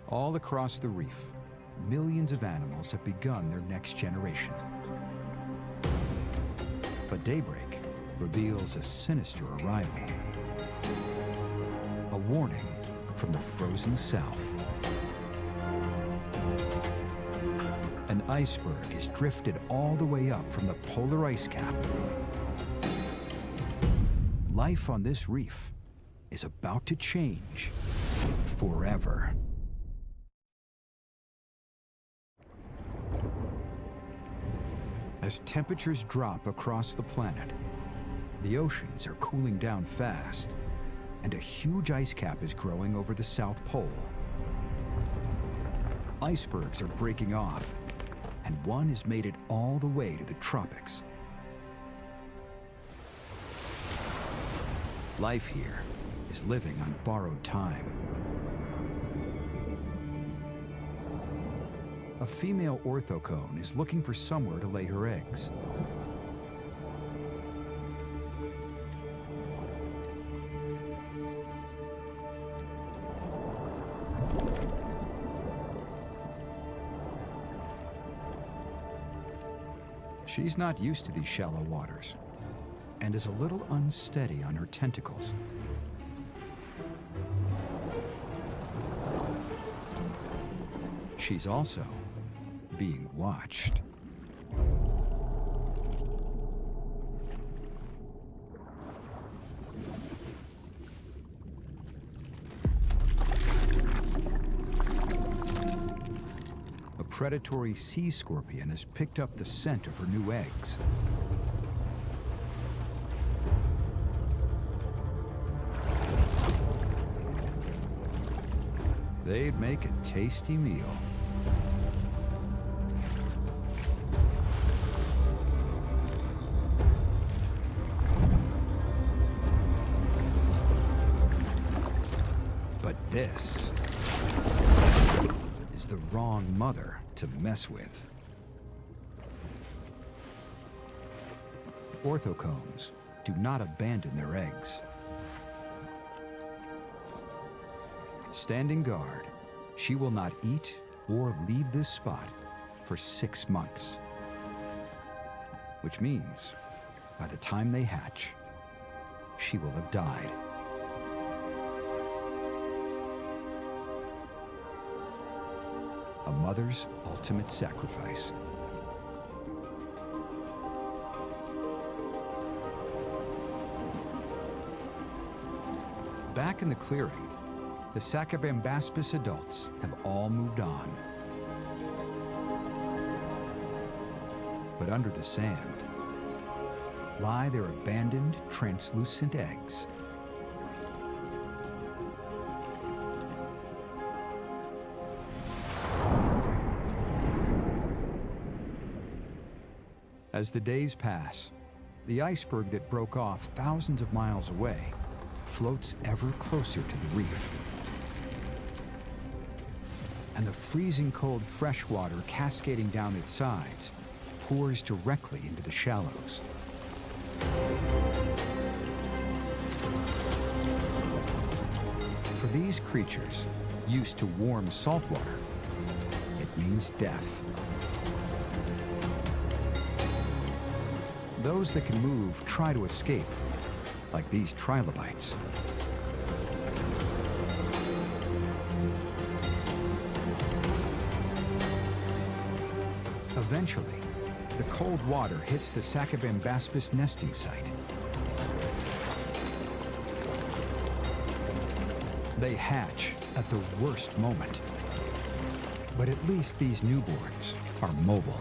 All across the reef, millions of animals have begun their next generation. But daybreak reveals a sinister arrival. A warning from the frozen south. An iceberg is drifted all the way up from the polar ice cap. Life on this reef is about to change forever. As temperatures drop across the planet, the oceans are cooling down fast, and a huge ice cap is growing over the South Pole. Icebergs are breaking off, and one has made it all the way to the tropics. Life here is living on borrowed time. A female orthocone is looking for somewhere to lay her eggs. She's not used to these shallow waters and is a little unsteady on her tentacles. She's also being watched. A predatory sea scorpion has picked up the scent of her new eggs. They'd make a tasty meal. But this is the wrong mother to mess with. Orthocones do not abandon their eggs. Standing guard, she will not eat or leave this spot for 6 months. Which means, by the time they hatch, she will have died. A mother's ultimate sacrifice. Back in the clearing, the Sacabambaspis adults have all moved on. But under the sand lie their abandoned translucent eggs. As the days pass, the iceberg that broke off thousands of miles away floats ever closer to the reef. And the freezing cold fresh water cascading down its sides pours directly into the shallows. For these creatures, used to warm salt water, it means death. Those that can move try to escape, like these trilobites. Eventually, the cold water hits the Sacabambaspis nesting site. They hatch at the worst moment. But at least these newborns are mobile.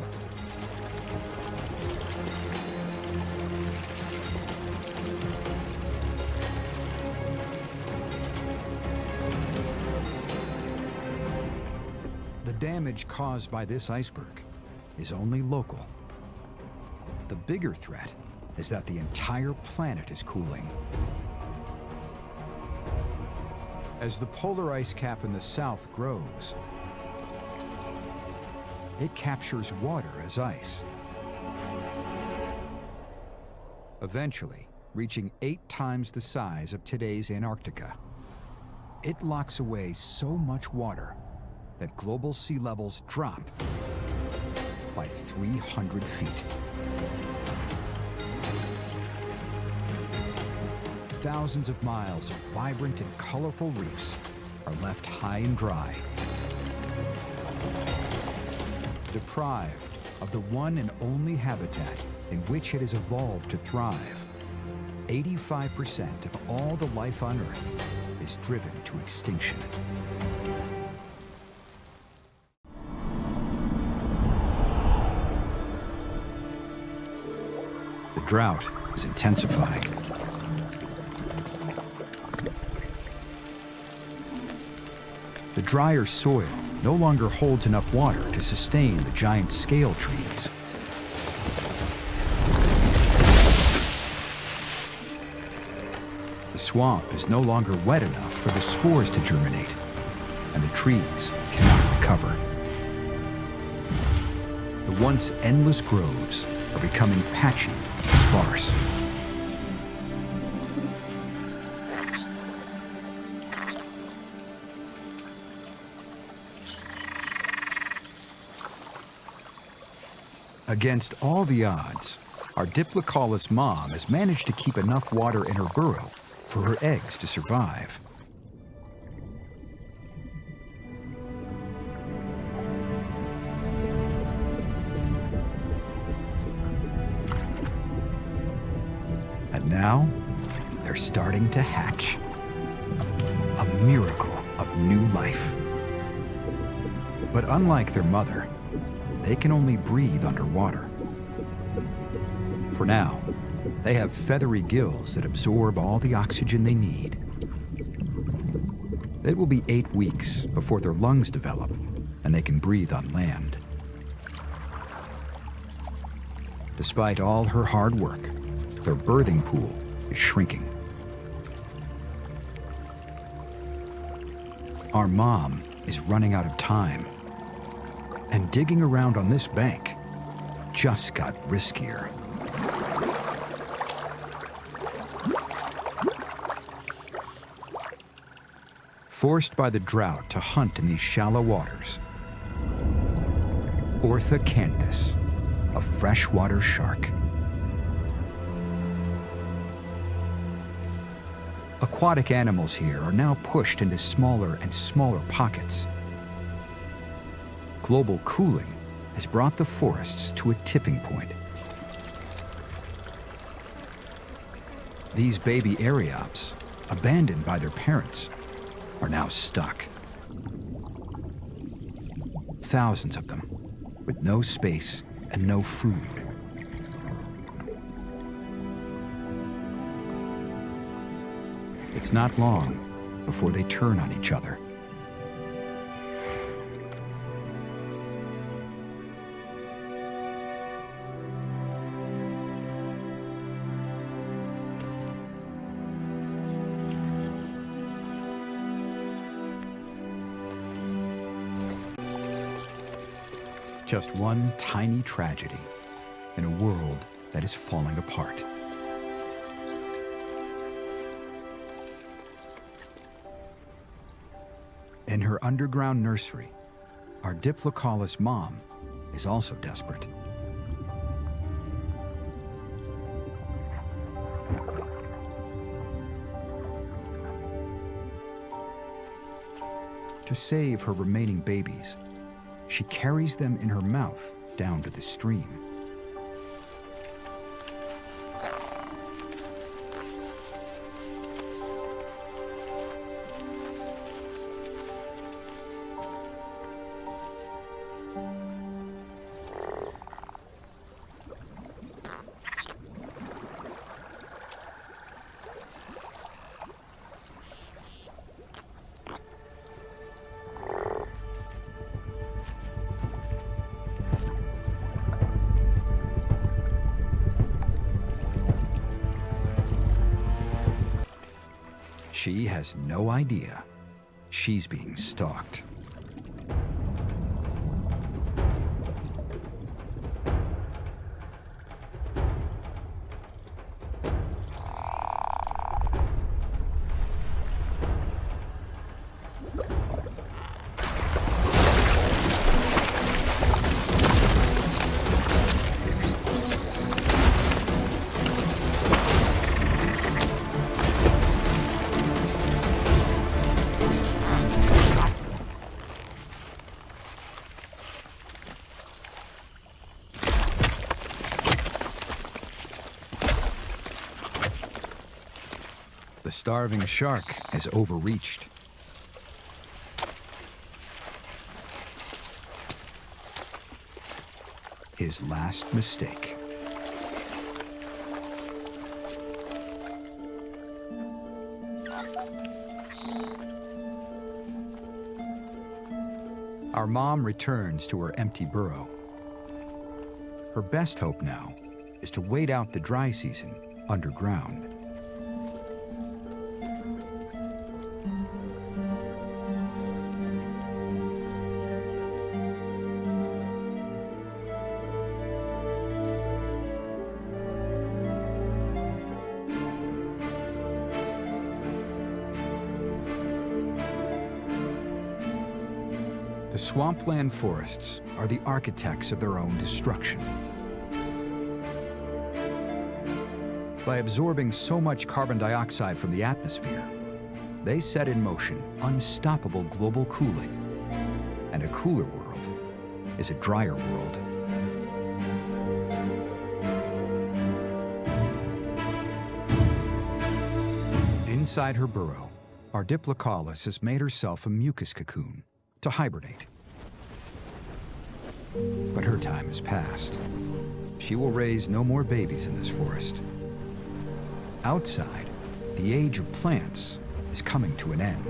The damage caused by this iceberg is only local. The bigger threat is that the entire planet is cooling. As the polar ice cap in the south grows, it captures water as ice, eventually reaching 8 times the size of today's Antarctica. It locks away so much water that global sea levels drop by 300 feet. Thousands of miles of vibrant and colorful reefs are left high and dry, deprived of the one and only habitat in which it has evolved to thrive. 85% of all the life on Earth is driven to extinction. The drought is intensifying. The drier soil no longer holds enough water to sustain the giant scale trees. The swamp is no longer wet enough for the spores to germinate, and the trees cannot recover. The once endless groves are becoming patchy and sparse. Against all the odds, our Diplocaulus mom has managed to keep enough water in her burrow for her eggs to survive. And now, they're starting to hatch. A miracle of new life. But unlike their mother, they can only breathe underwater. For now, they have feathery gills that absorb all the oxygen they need. It will be 8 weeks before their lungs develop and they can breathe on land. Despite all her hard work, their birthing pool is shrinking. Our mom is running out of time, and digging around on this bank just got riskier. Forced by the drought to hunt in these shallow waters, Orthocanthus, a freshwater shark. Aquatic animals here are now pushed into smaller and smaller pockets. Global cooling has brought the forests to a tipping point. These baby Ariops, abandoned by their parents, are now stuck. Thousands of them, with no space and no food. It's not long before they turn on each other. Just one tiny tragedy in a world that is falling apart. In her underground nursery, our Diplocaulus mom is also desperate. To save her remaining babies, she carries them in her mouth down to the stream. She has no idea she's being stalked. starving shark has overreached. His last mistake. Our mom returns to her empty burrow. Her best hope now is to wait out the dry season underground. The swampland forests are the architects of their own destruction. By absorbing so much carbon dioxide from the atmosphere, they set in motion unstoppable global cooling. And a cooler world is a drier world. Inside her burrow, our Diplocaulus has made herself a mucus cocoon to hibernate. But her time has passed. She will raise no more babies in this forest. Outside, the age of plants is coming to an end.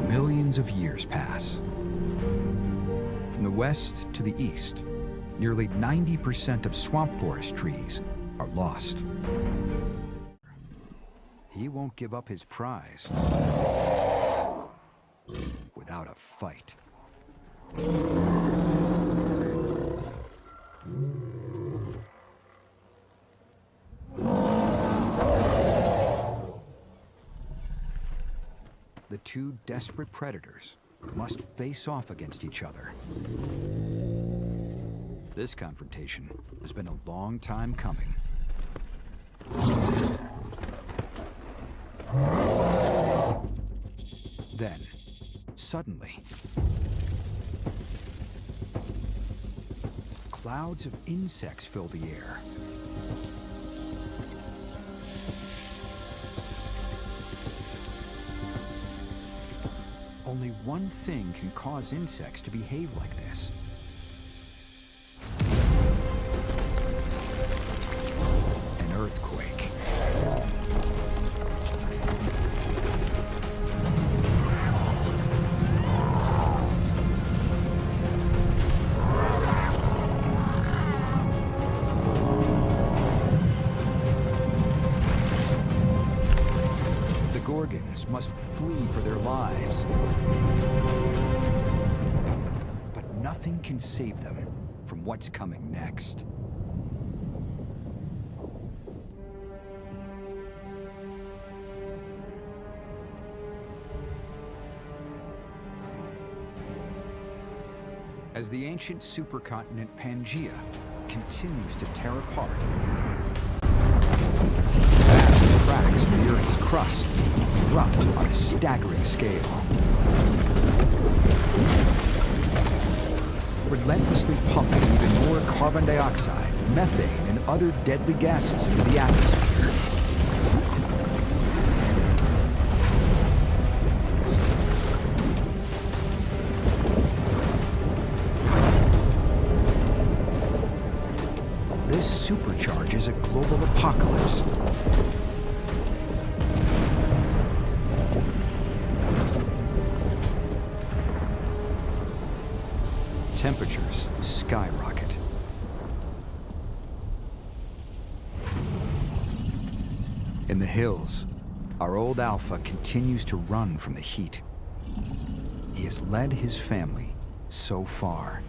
Millions of years pass. From the west to the east, nearly 90% of swamp forest trees are lost. He won't give up his prize without a fight. The two desperate predators must face off against each other. This confrontation has been a long time coming. Then, suddenly, clouds of insects fill the air. Only one thing can cause insects to behave like this. An earthquake. Must flee for their lives. But nothing can save them from what's coming next. As the ancient supercontinent Pangaea continues to tear apart, vast cracks in the Earth's crust erupt on a staggering scale. Relentlessly pumping even more carbon dioxide, methane, and other deadly gases into the atmosphere. This supercharges a global apocalypse. Temperatures skyrocket. In the hills, our old Alpha continues to run from the heat. He has led his family so far.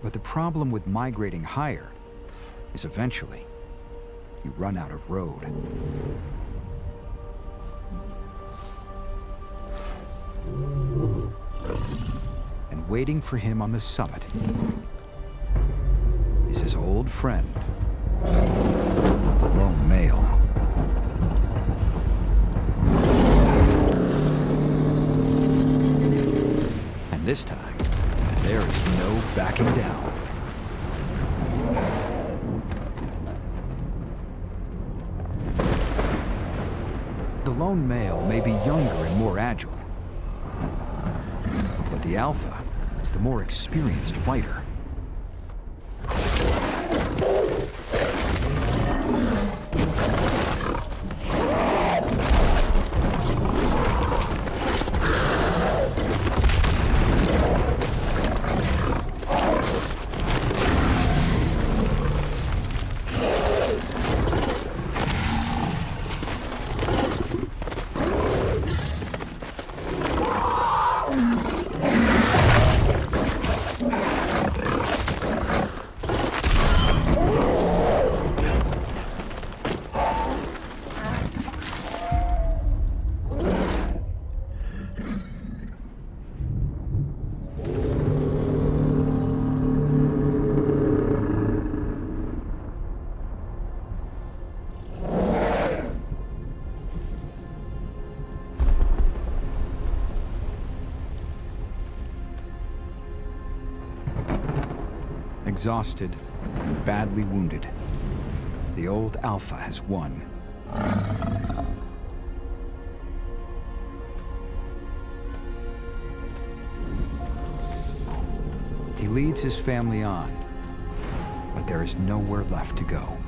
But the problem with migrating higher is eventually you run out of road. And waiting for him on the summit is his old friend, the lone male. And this time, there is no backing down. The lone male may be younger and more agile, but the alpha is the more experienced fighter. Exhausted, badly wounded, the old alpha has won. He leads his family on, but there is nowhere left to go.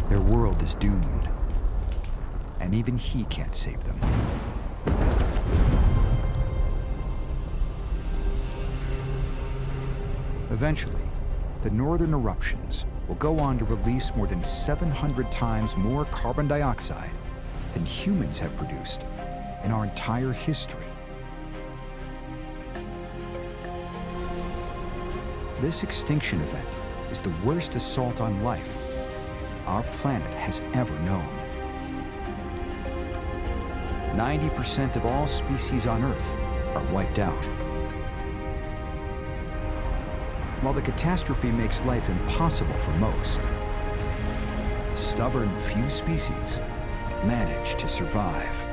Their world is doomed, and even he can't save them. Eventually, the northern eruptions will go on to release more than 700 times more carbon dioxide than humans have produced in our entire history. This extinction event is the worst assault on life our planet has ever known. 90% of all species on Earth are wiped out. While the catastrophe makes life impossible for most, a stubborn few species manage to survive.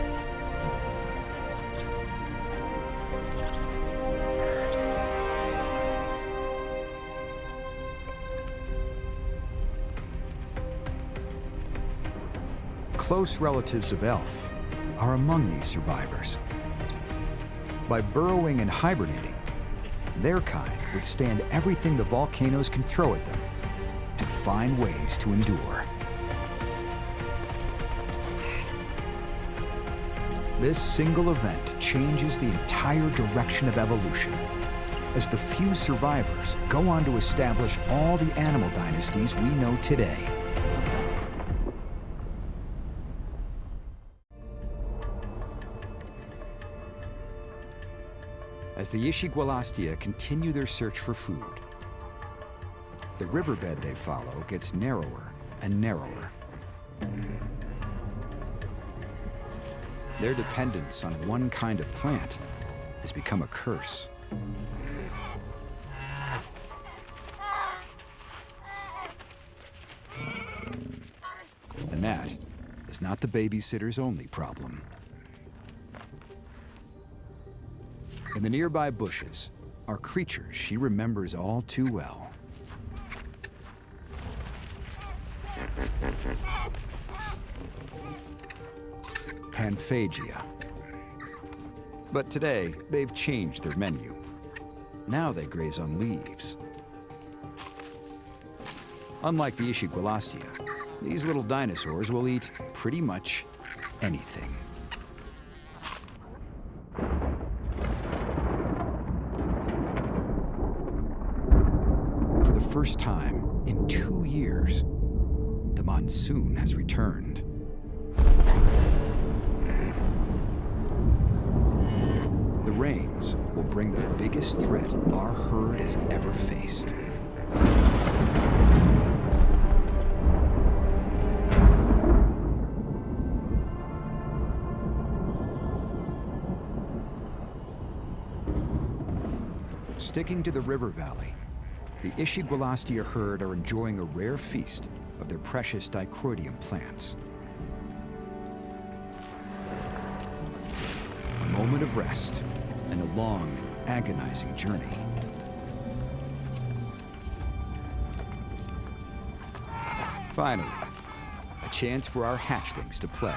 Close relatives of elf are among these survivors. By burrowing and hibernating, their kind withstand everything the volcanoes can throw at them and find ways to endure. This single event changes the entire direction of evolution, as the few survivors go on to establish all the animal dynasties we know today. As the Ishigualastia continue their search for food, the riverbed they follow gets narrower and narrower. Their dependence on one kind of plant has become a curse. And that is not the babysitter's only problem. In the nearby bushes are creatures she remembers all too well. Panphagia. But today, they've changed their menu. Now they graze on leaves. Unlike the Ishigualastia, these little dinosaurs will eat pretty much anything. For the first time in 2 years, the monsoon has returned. The rains will bring the biggest threat our herd has ever faced. Sticking to the river valley, the Ishigualastia herd are enjoying a rare feast of their precious dicroidium plants. A moment of rest and a long, agonizing journey. Finally, a chance for our hatchlings to play.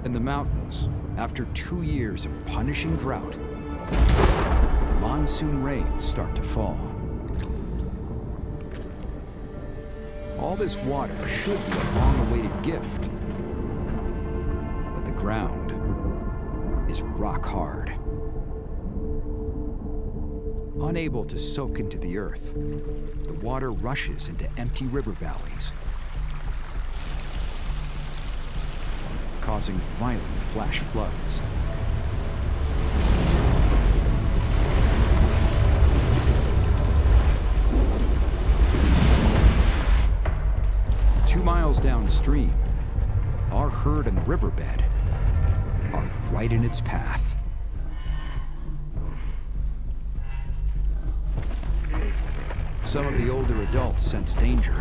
In the mountains, after 2 years of punishing drought, the monsoon rains start to fall. All this water should be a long-awaited gift, but the ground is rock hard. Unable to soak into the earth, the water rushes into empty river valleys, causing violent flash floods. Miles downstream, our herd in the riverbed are right in its path. Some of the older adults sense danger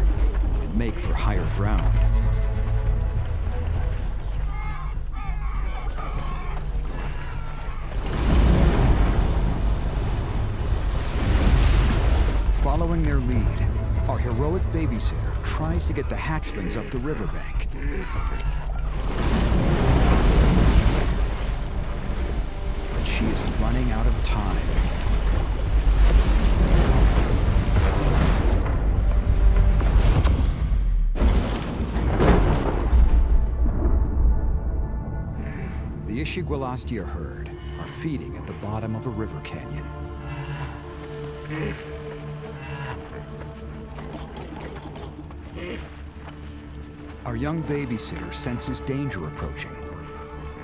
and make for higher ground. Following their lead, our heroic babysitter tries to get the hatchlings up the riverbank. But she is running out of time. The Ishigualastia herd are feeding at the bottom of a river canyon. Our young babysitter senses danger approaching,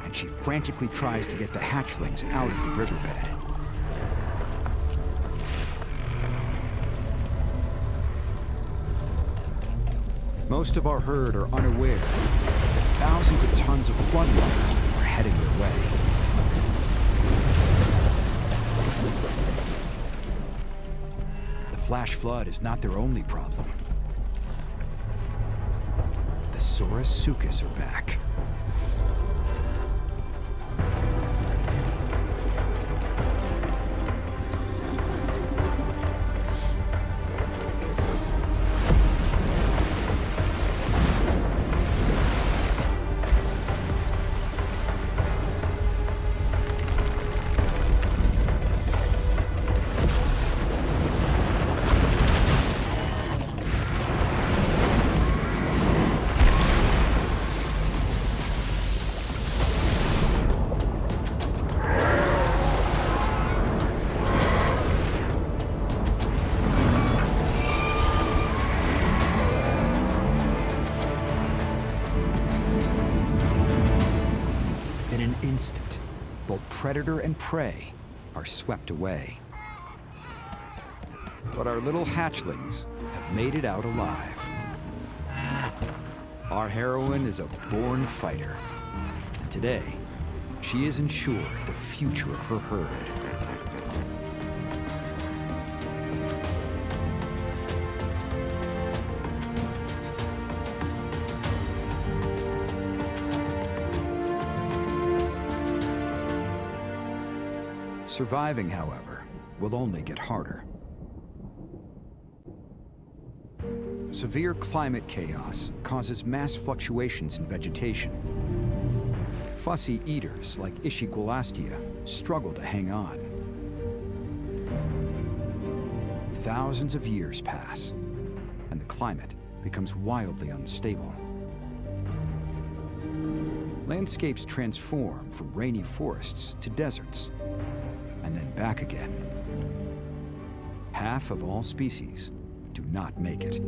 and she frantically tries to get the hatchlings out of the riverbed. Most of our herd are unaware that thousands of tons of floodwater are heading their way. The flash flood is not their only problem. Saurus are back. Instant, both predator and prey are swept away. But our little hatchlings have made it out alive. Our heroine is a born fighter, and today, she is ensured the future of her herd. Surviving, however, will only get harder. Severe climate chaos causes mass fluctuations in vegetation. Fussy eaters like Ishigualastia struggle to hang on. Thousands of years pass, and the climate becomes wildly unstable. Landscapes transform from rainy forests to deserts, and then back again. Half of all species do not make it.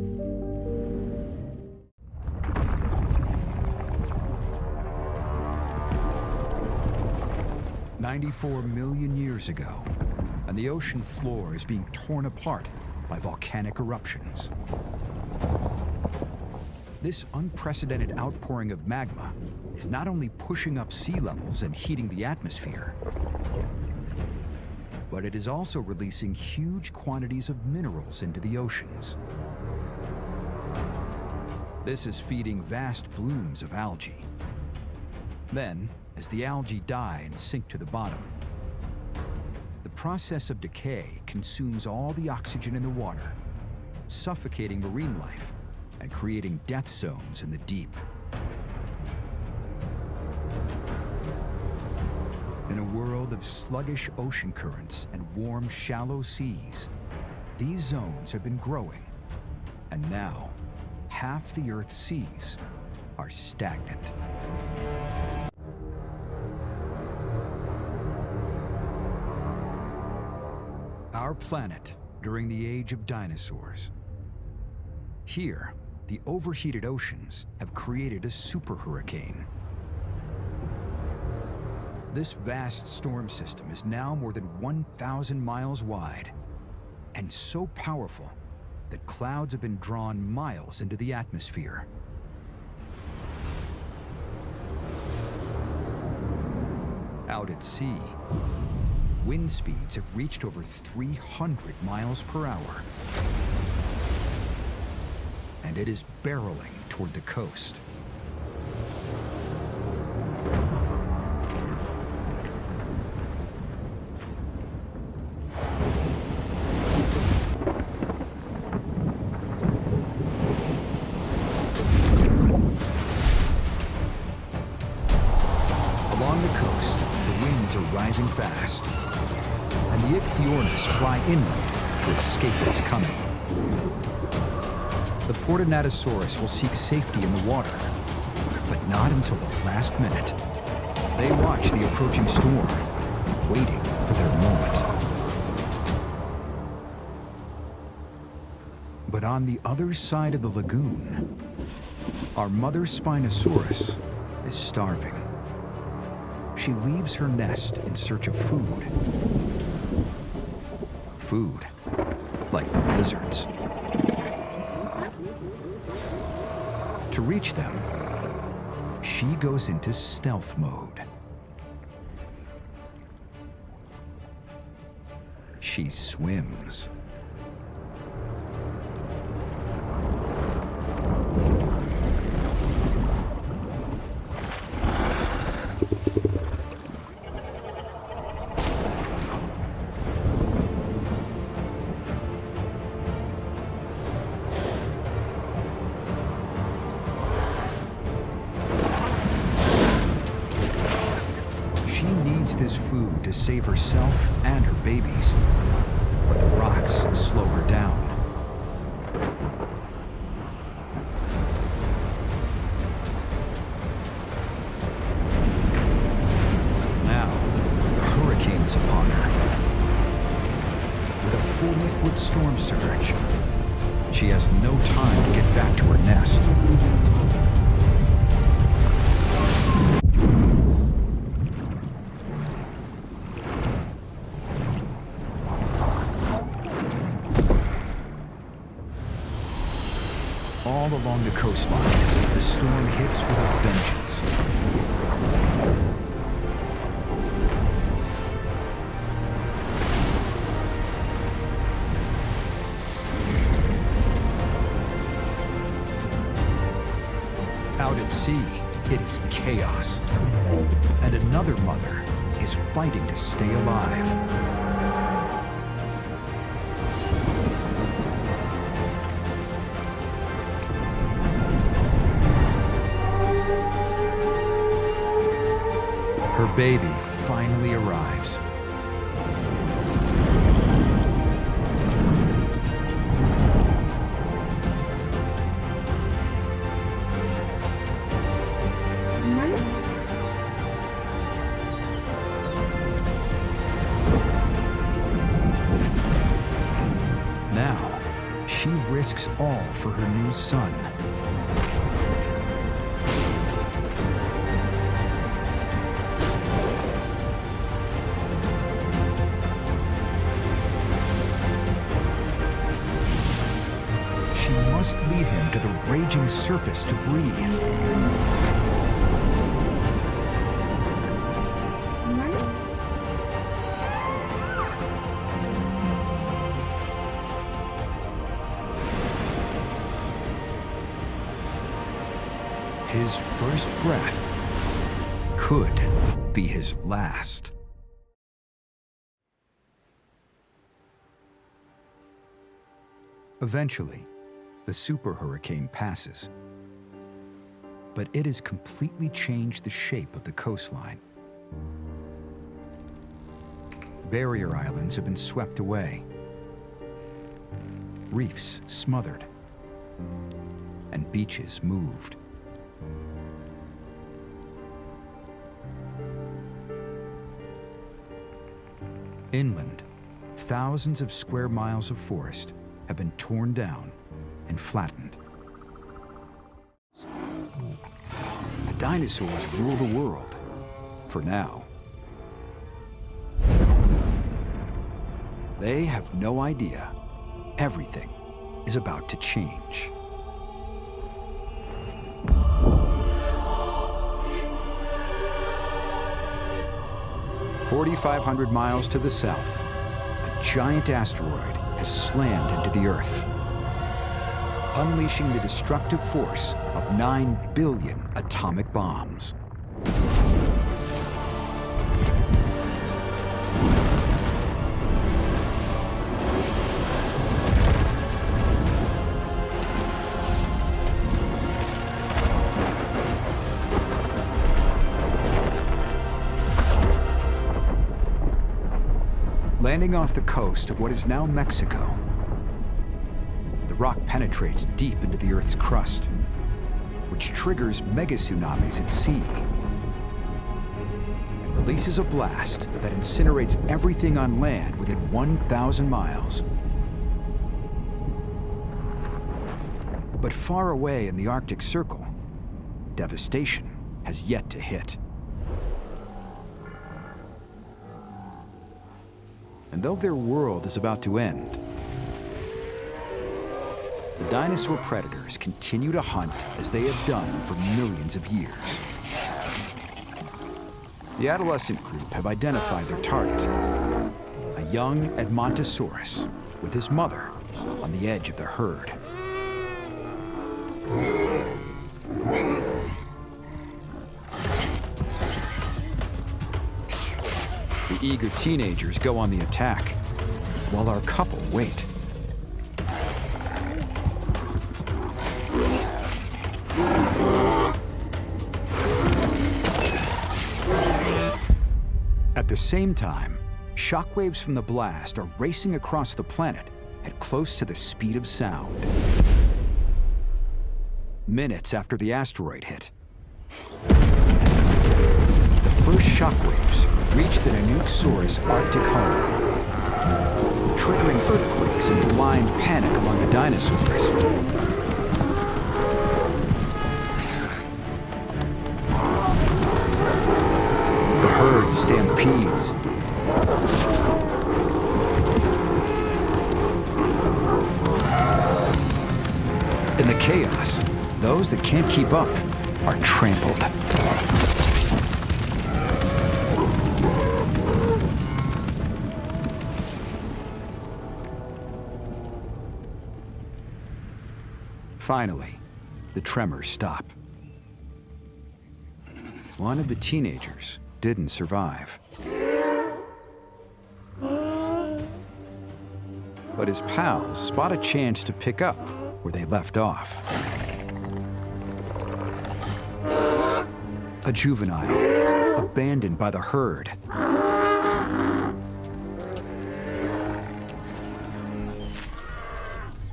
"94 million years ago, and the ocean floor is being torn apart by volcanic eruptions. This unprecedented outpouring of magma is not only pushing up sea levels and heating the atmosphere, but it is also releasing huge quantities of minerals into the oceans. This is feeding vast blooms of algae. Then, as the algae die and sink to the bottom, the process of decay consumes all the oxygen in the water, suffocating marine life and creating death zones in the deep. In a world of sluggish ocean currents and warm, shallow seas, these zones have been growing, and now half the Earth's seas are stagnant. Our planet during the age of dinosaurs. Here, the overheated oceans have created a super hurricane. This vast storm system is now more than 1,000 miles wide and so powerful that clouds have been drawn miles into the atmosphere. Out at sea, wind speeds have reached over 300 miles per hour, and it is barreling toward the coast. Along the coast, the winds are rising fast, and the ichthyornis fly inland to escape what's coming. The Portinatosaurus will seek safety in the water, but not until the last minute. They watch the approaching storm, waiting for their moment. But on the other side of the lagoon, our mother Spinosaurus is starving. She leaves her nest in search of food. Food, like the lizards. To reach them, she goes into stealth mode. She swims. This food to save herself and her babies, but the rocks slow her down. Now, the hurricane is upon her. With a 40-foot storm surge, she has no time to get back to her nest. All along the coastline, the storm hits with a vengeance. Out at sea, it is chaos. And another mother is fighting to stay alive. Her baby finally arrives. Now, she risks all for her new son. Must lead him to the raging surface to breathe. His first breath could be his last. Eventually, the super hurricane passes, but it has completely changed the shape of the coastline. Barrier islands have been swept away, reefs smothered, and beaches moved. Inland, thousands of square miles of forest have been torn down and flattened. The dinosaurs rule the world, for now. They have no idea everything is about to change. 4,500 miles to the south, a giant asteroid has slammed into the Earth, unleashing the destructive force of 9 billion atomic bombs. Landing off the coast of what is now Mexico, the rock penetrates deep into the Earth's crust, which triggers megatsunamis at sea and releases a blast that incinerates everything on land within 1,000 miles. But far away in the Arctic Circle, devastation has yet to hit. And though their world is about to end, the dinosaur predators continue to hunt as they have done for millions of years. The adolescent group have identified their target, a young Edmontosaurus with his mother on the edge of the herd. The eager teenagers go on the attack, while our couple wait. At the same time, shockwaves from the blast are racing across the planet at close to the speed of sound. Minutes after the asteroid hit, the first shockwaves reached the Nanuqsaurus Arctic home, triggering earthquakes and blind panic among the dinosaurs. The herd stampedes. In the chaos, those that can't keep up are trampled. Finally, the tremors stop. One of the teenagers didn't survive. But his pals spot a chance to pick up where they left off. A juvenile, abandoned by the herd.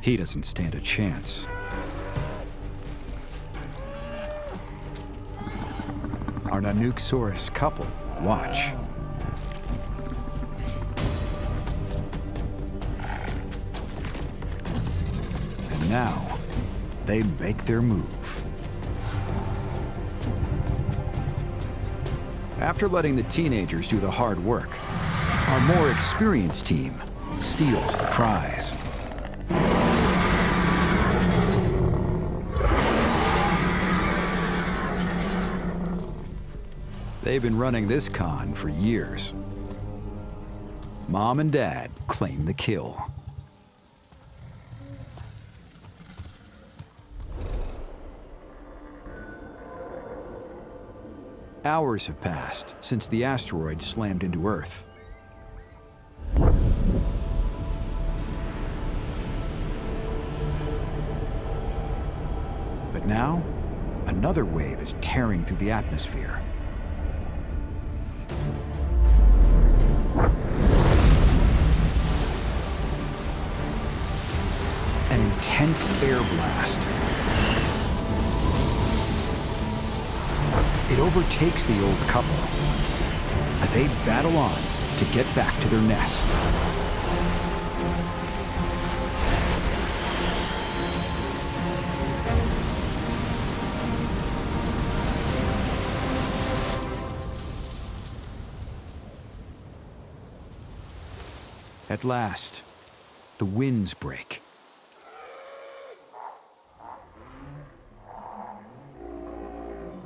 He doesn't stand a chance. Our Nanuqsaurus couple watch. And now, they make their move. After letting the teenagers do the hard work, our more experienced team steals the prize. They've been running this con for years. Mom and Dad claim the kill. Hours have passed since the asteroid slammed into Earth. But now, another wave is tearing through the atmosphere. An intense air blast. It overtakes the old couple, but they battle on to get back to their nest. At last, the winds break.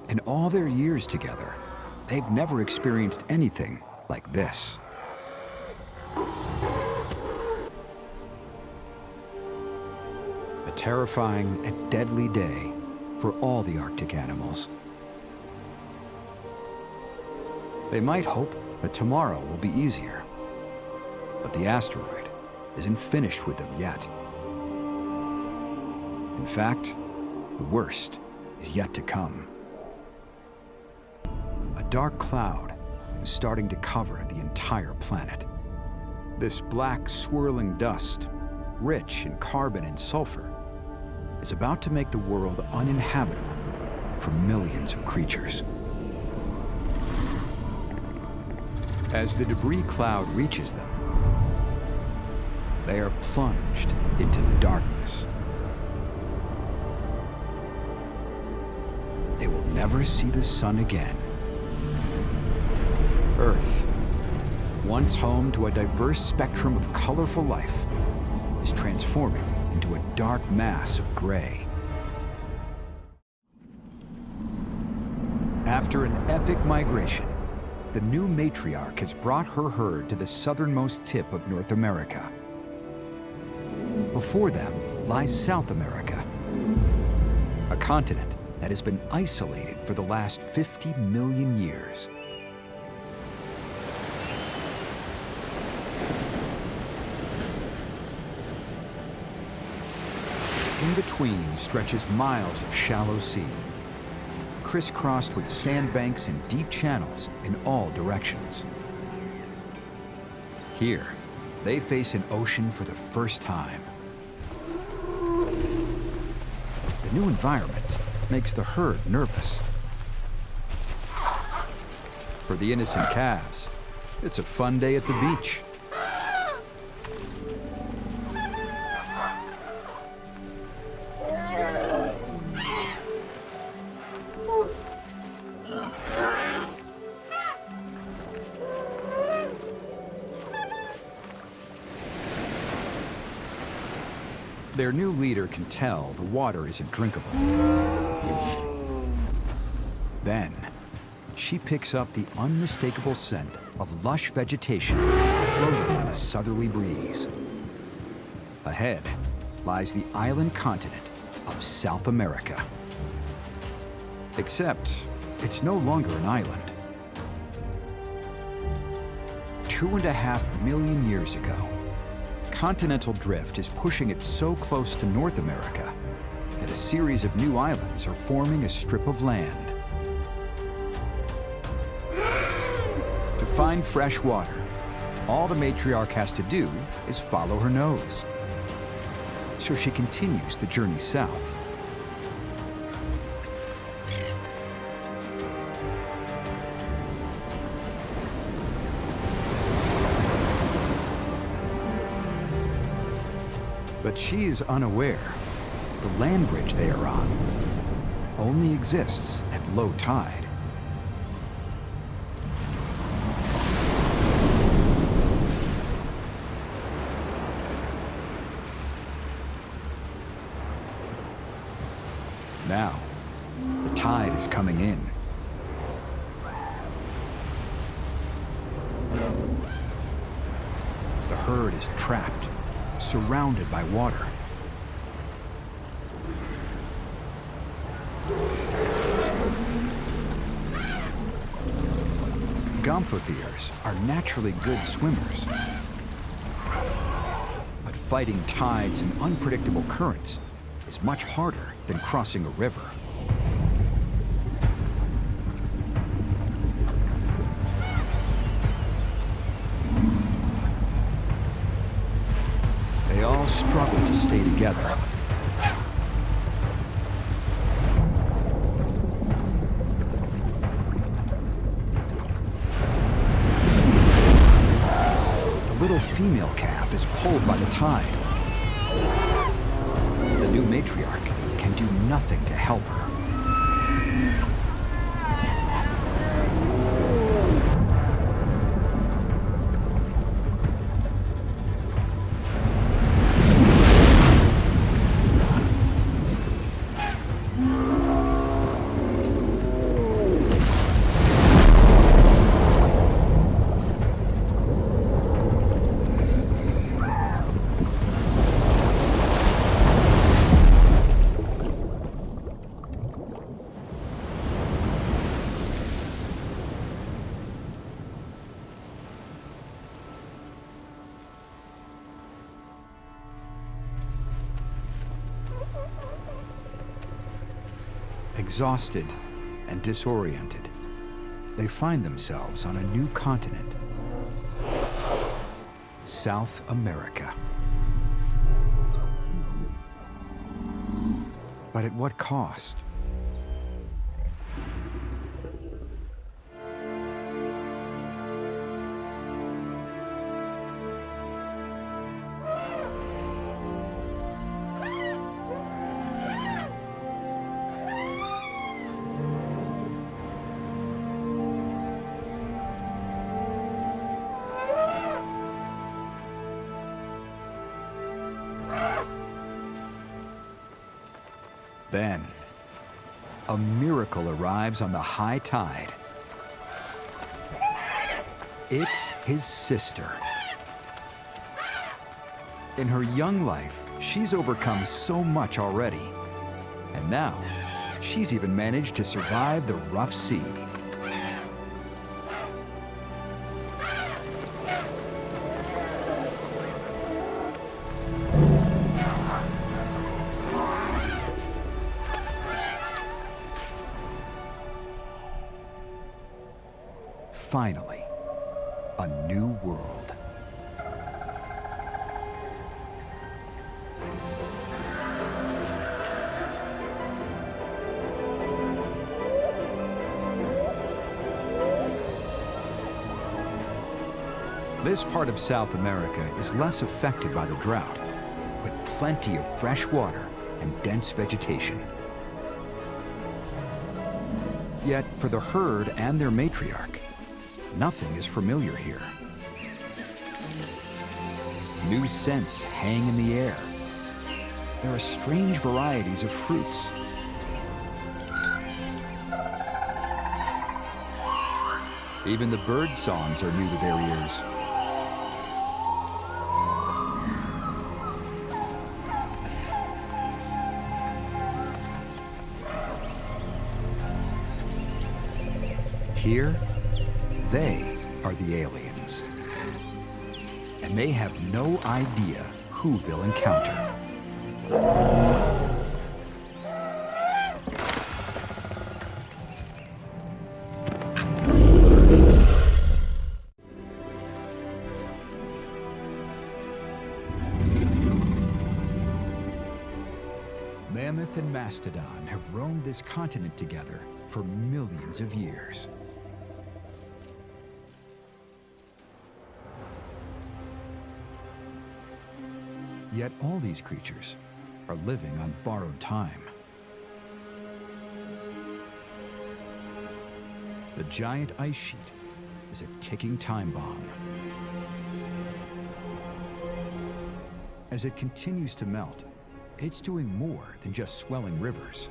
In all their years together, they've never experienced anything like this. A terrifying and deadly day for all the Arctic animals. They might hope that tomorrow will be easier. But the asteroid isn't finished with them yet. In fact, the worst is yet to come. A dark cloud is starting to cover the entire planet. This black, swirling dust, rich in carbon and sulfur, is about to make the world uninhabitable for millions of creatures. As the debris cloud reaches them, they are plunged into darkness. They will never see the sun again. Earth, once home to a diverse spectrum of colorful life, is transforming into a dark mass of gray. After an epic migration, the new matriarch has brought her herd to the southernmost tip of North America. Before them lies South America, a continent that has been isolated for the last 50 million years. In between stretches miles of shallow sea, crisscrossed with sandbanks and deep channels in all directions. Here, they face an ocean for the first time. The new environment makes the herd nervous. For the innocent calves, it's a fun day at the beach. Their new leader can tell the water isn't drinkable. Then, she picks up the unmistakable scent of lush vegetation floating on a southerly breeze. Ahead lies the island continent of South America. Except, it's no longer an island. 2.5 million years ago, continental drift is pushing it so close to North America that a series of new islands are forming a strip of land. To find fresh water, all the matriarch has to do is follow her nose. So she continues the journey south. But she is unaware the land bridge they are on only exists at low tide. Now, the tide is coming in. The herd is trapped, surrounded by water. Gomphotheres are naturally good swimmers. But fighting tides and unpredictable currents is much harder than crossing a river. They all struggle to stay together. The little female calf is pulled by the tide. The new matriarch can do nothing to help her. Exhausted and disoriented, they find themselves on a new continent, South America. But at what cost? Then, a miracle arrives on the high tide. It's his sister. In her young life, she's overcome so much already. And now, she's even managed to survive the rough sea. Finally, a new world. This part of South America is less affected by the drought, with plenty of fresh water and dense vegetation. Yet, for the herd and their matriarch, nothing is familiar here. New scents hang in the air. There are strange varieties of fruits. Even the bird songs are new to their ears. Here, they are the aliens. And they have no idea who they'll encounter. Mammoth and mastodon have roamed this continent together for millions of years. Yet all these creatures are living on borrowed time. The giant ice sheet is a ticking time bomb. As it continues to melt, it's doing more than just swelling rivers.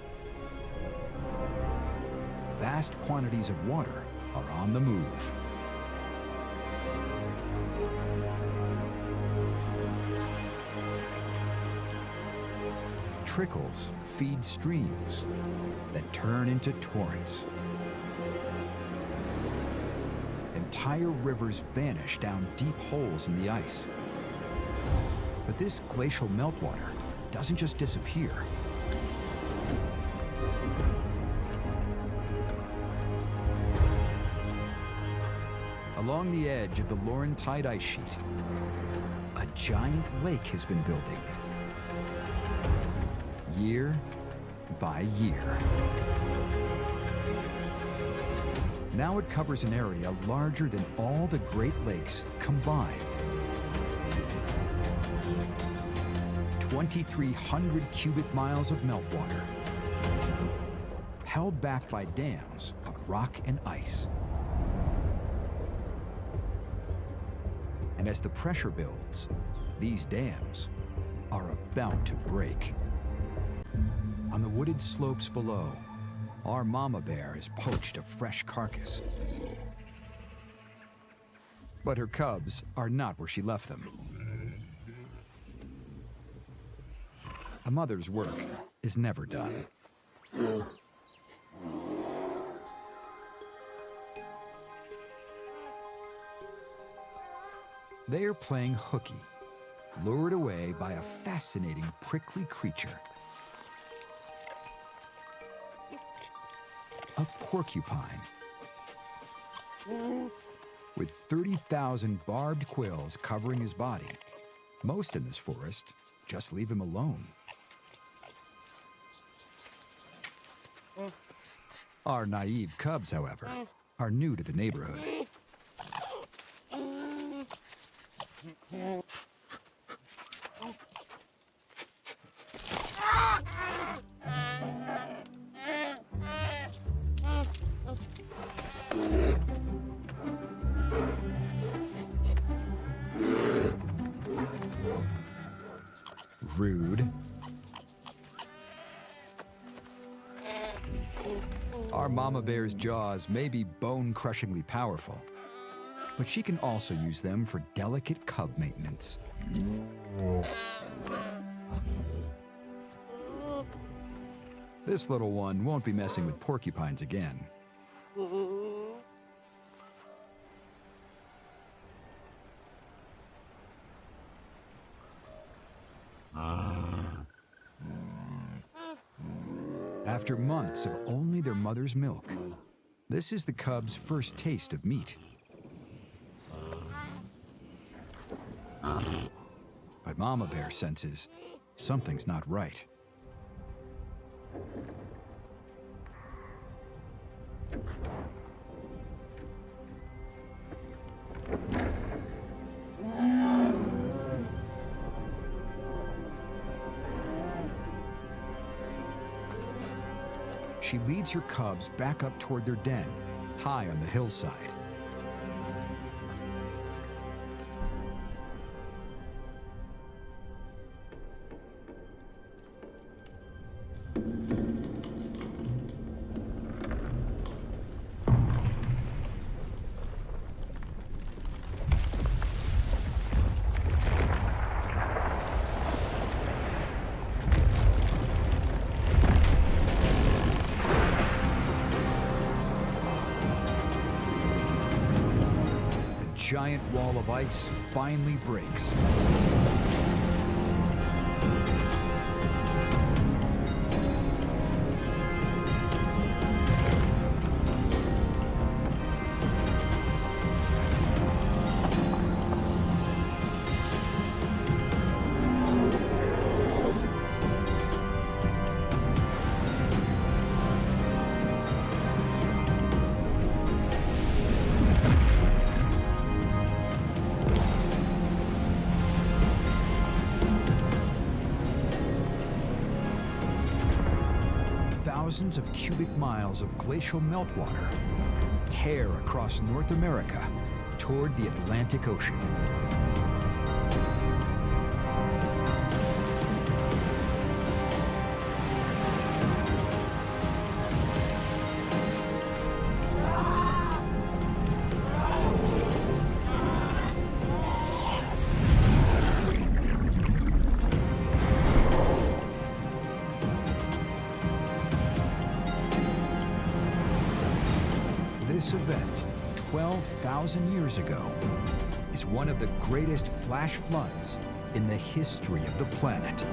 Vast quantities of water are on the move. Trickles feed streams that turn into torrents. And entire rivers vanish down deep holes in the ice. But this glacial meltwater doesn't just disappear. Along the edge of the Laurentide ice sheet, a giant lake has been building, year by year. Now it covers an area larger than all the Great Lakes combined. 2,300 cubic miles of meltwater, held back by dams of rock and ice. And as the pressure builds, these dams are about to break. On the wooded slopes below, our mama bear has poached a fresh carcass. But her cubs are not where she left them. A mother's work is never done. They are playing hooky, lured away by a fascinating prickly creature. A porcupine. With 30,000 barbed quills covering his body, most in this forest just leave him alone. Our naive cubs, however, are new to the neighborhood. Rude. Our mama bear's jaws may be bone-crushingly powerful, but she can also use them for delicate cub maintenance. This little one won't be messing with porcupines again. After months of only their mother's milk, this is the cubs' first taste of meat. But Mama Bear senses something's not right. She leads her cubs back up toward their den, high on the hillside. Giant wall of ice finally breaks. Thousands of cubic miles of glacial meltwater tear across North America toward the Atlantic Ocean. This event, 12,000 years ago is one of the greatest flash floods in the history of the planet.